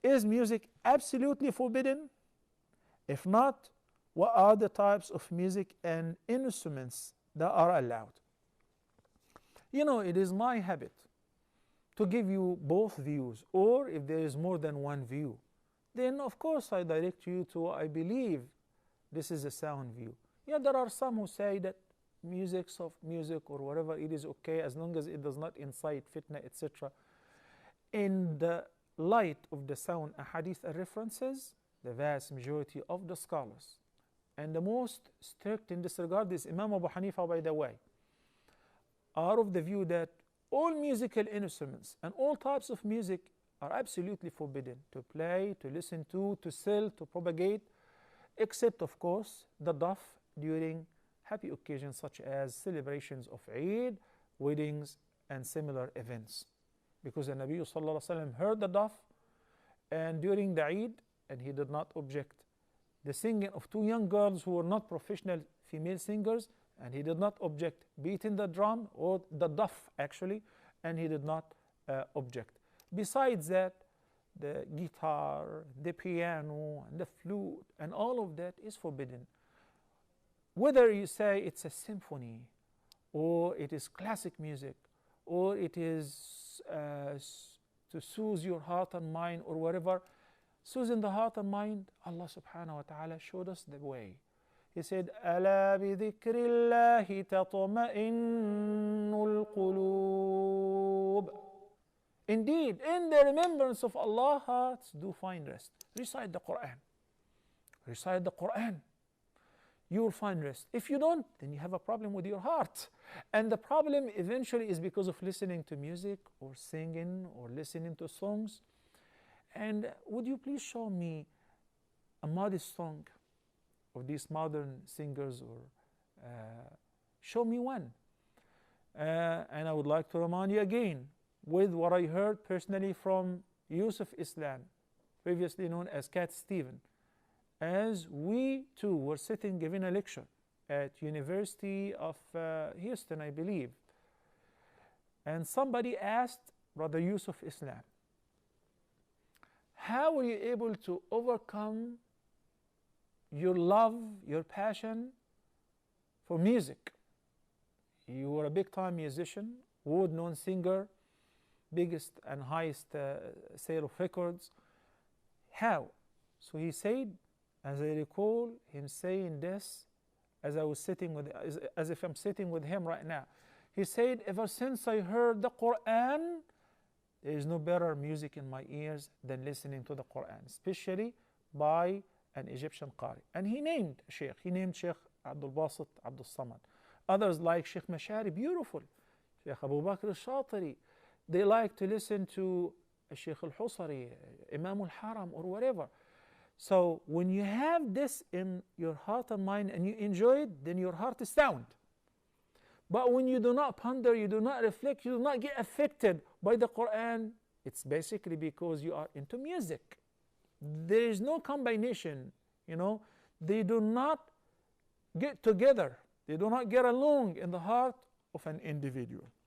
Is music absolutely forbidden? If not, what are the types of music and instruments that are allowed? You know, it is my habit to give you both views, or if there is more than one view, then of course I direct you to what I believe this is a sound view. Yeah, there are some who say that soft music or whatever, it is okay as long as it does not incite fitna, etc. In the light of the sound ahadith and references, the vast majority of the scholars, and the most strict in this regard is Imam Abu Hanifa, by the way, are of the view that all musical instruments and all types of music are absolutely forbidden to play, to listen to sell, to propagate, except of course the daf during happy occasions such as celebrations of Eid, weddings, and similar events. Because the Nabi sallallahu alaihi wasallam heard the daf and during the Eid, and he did not object. The singing of two young girls who were not professional female singers, and he did not object. Beating the drum or the daf actually, and he did not object. Besides that, the guitar, the piano, and the flute, and all of that is forbidden. Whether you say it's a symphony, or it is classic music, or it is to soothe your heart and mind, or whatever, soothing the heart and mind, Allah subhanahu wa ta'ala showed us the way. He said, أَلَا بِذِكْرِ اللَّهِ تَطْمَئِنُّ الْقُلُوبِ. Indeed, in the remembrance of Allah, hearts do find rest. Recite the Quran. Recite the Quran. You will find rest. If you don't, then you have a problem with your heart. And the problem eventually is because of listening to music or singing or listening to songs. And would you please show me a modest song of these modern singers, or show me one. And I would like to remind you again with what I heard personally from Yusuf Islam, previously known as Cat Stephen, as we too were sitting giving a lecture at University of Houston, I believe, and somebody asked Brother Yusuf Islam, how were you able to overcome your love, your passion for music? You were a big-time musician, world-known singer, biggest and highest sale of records. How? So he said, as I recall him saying this, as I was sitting with, as if I'm sitting with him right now. He said, ever since I heard the Quran, there is no better music in my ears than listening to the Quran, especially by an Egyptian Qari. And he named Sheikh. He named Sheikh Abdul Basit Abdul Samad. Others like Sheikh Mashari, beautiful. Sheikh Abu Bakr al-Shatiri. They like to listen to Sheikh al-Husari, Imam al-Haram, or whatever. So when you have this in your heart and mind and you enjoy it, then your heart is sound. But when you do not ponder, you do not reflect, you do not get affected by the Quran, it's basically because you are into music. There is no combination, you know. They do not get together. They do not get along in the heart of an individual.